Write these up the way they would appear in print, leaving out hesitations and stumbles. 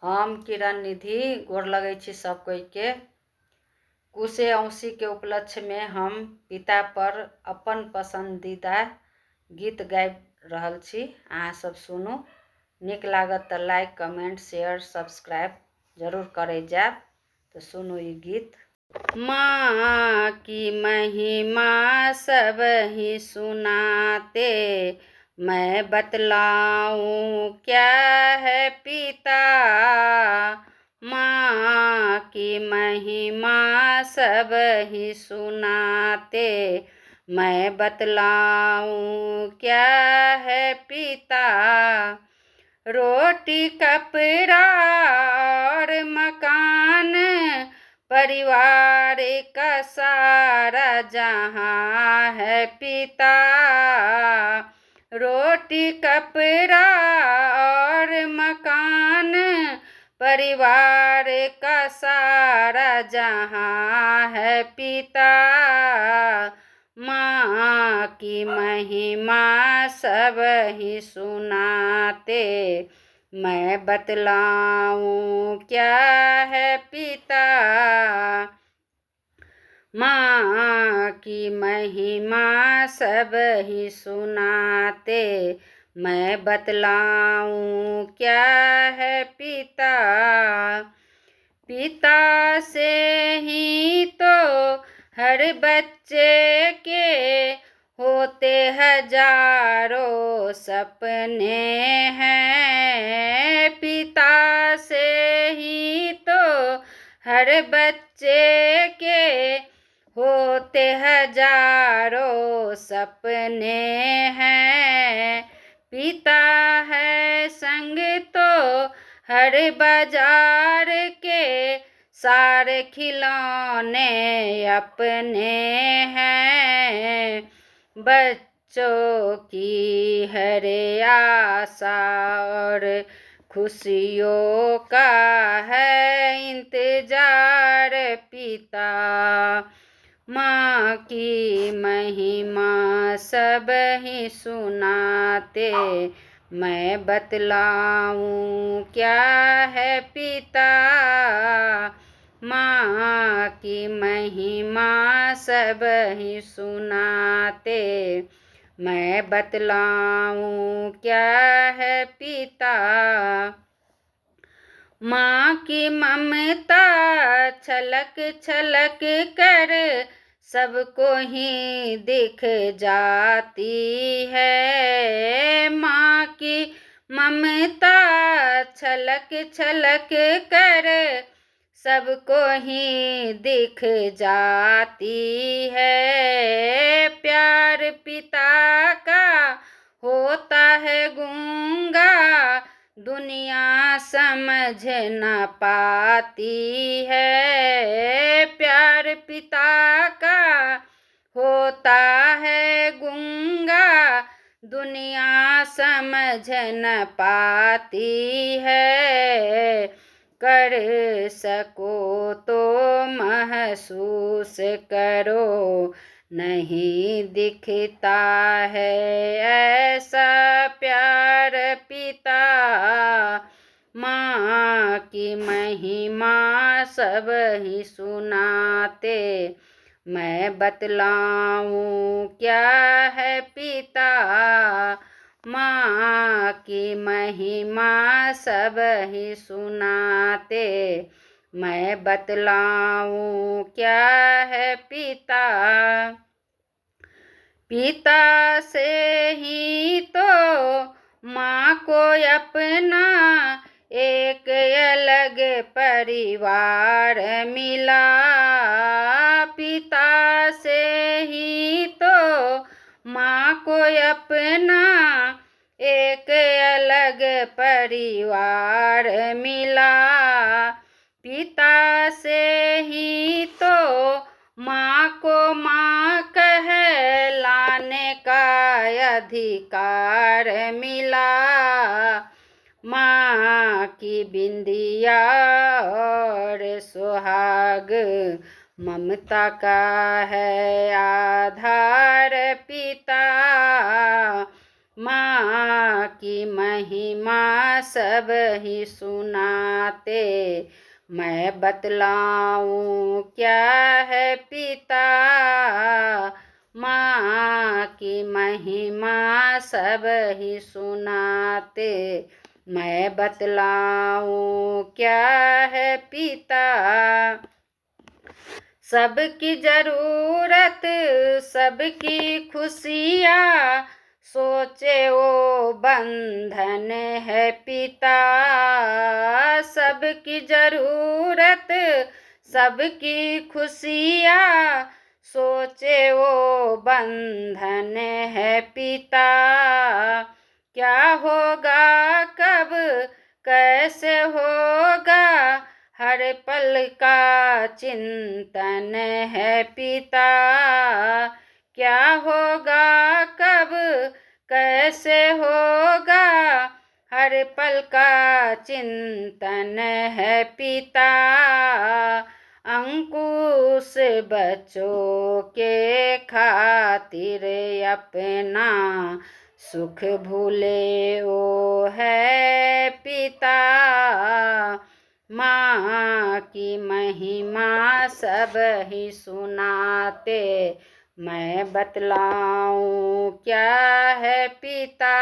हम किरण निधि गोर लगै छी सब कोई के। कुशे औँसी के उपलक्ष्य में हम पिता पर अपन पसंदीदा गीत गाबि रहल छी। अहाँ सब सुनू, नीक लागत तो लाइक कमेंट शेयर सब्सक्राइब जरूर करे जाब। तो सुनू ये गीत। माँ की महिमा सब ही सुनाते, मैं बतलाऊं क्या है पिता। माँ की महिमा सब ही सुनाते, मैं बतलाऊं क्या है पिता। रोटी कपड़ा और मकान परिवार का सारा जहाँ है पिता। रोटी कपड़ा और मकान परिवार का सारा जहाँ है पिता। माँ की महिमा सब ही सुनाते, मैं बतलाऊं क्या है पिता। माँ की महिमा सब ही सुनाते, मैं बतलाऊं क्या है पिता। पिता से ही तो हर बच्चे के होते हजारों सपने हैं। पिता से ही तो हर बच्चे के होते हजारों सपने हैं। पिता है संग तो हर बाजार के सारे खिलौने अपने हैं। बच्चों की हर आशा और खुशियों का है इंतजार पिता। माँ की महिमा सब ही सुनाते, मैं बतलाऊं क्या है पिता। माँ की महिमा सब ही सुनाते, मैं बतलाऊं क्या है पिता। माँ की ममता छलक छलक कर सबको ही दिख जाती है। माँ की ममता छलक छलक कर सबको ही दिख जाती है। प्यार पिता का होता है गूंगा, दुनिया समझ न पाती है। प्यार पिता का होता है गूंगा, दुनिया समझ न पाती है। कर सको तो महसूस करो, नहीं दिखता है ऐसा प्यार पिता। माँ की महिमा सब ही सुनाते, मैं बतलाऊं क्या है पिता। माँ की महिमा सब ही सुनाते, मैं बतलाऊं क्या है पिता। पिता से ही तो माँ को अपना एक अलग परिवार मिला। पिता से ही तो माँ को अपना एक अलग परिवार मिला। पिता से ही तो माँ को माँ कहलाने का अधिकार मिला। माँ की बिंदिया और सुहाग ममता का है आधार पिता। माँ की महिमा सब ही सुनाते, मैं बतलाऊं क्या है पिता। माँ की महिमा सब ही सुनाते, मैं बतलाऊं क्या है पिता। सबकी जरूरत सबकी खुशियाँ सोचे वो बंधन है पिता। सबकी जरूरत सबकी खुशियाँ सोचे वो बंधन है पिता। क्या होगा कब कैसे होगा हर पल का चिंतन है पिता। क्या होगा कब कैसे होगा हर पल का चिंतन है पिता। अंकुश बच्चों के खातिर अपना सुख भूले वो है पिता। माँ की महिमा सब ही सुनाते, मैं बतलाऊं क्या है पिता।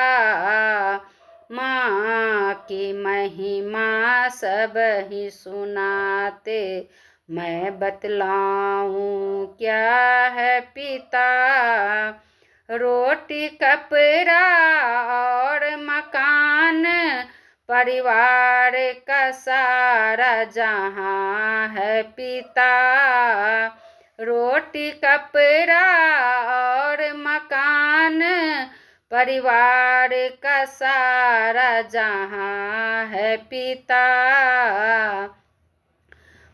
माँ की महिमा सब ही सुनाते, मैं बतलाऊं क्या है पिता। रोटी कपड़ा और मकान परिवार का सारा जहाँ है पिता। रोटी कपड़ा और मकान परिवार का सारा जहाँ है पिता।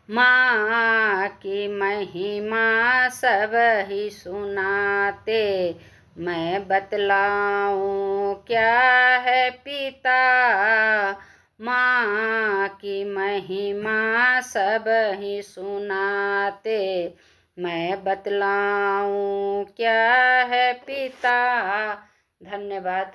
माँ की महिमा सब ही सुनाते, मैं बतलाऊं क्या है पिता। माँ की महिमा सब ही सुनाते, मैं बतलाऊं क्या है पिता। धन्यवाद।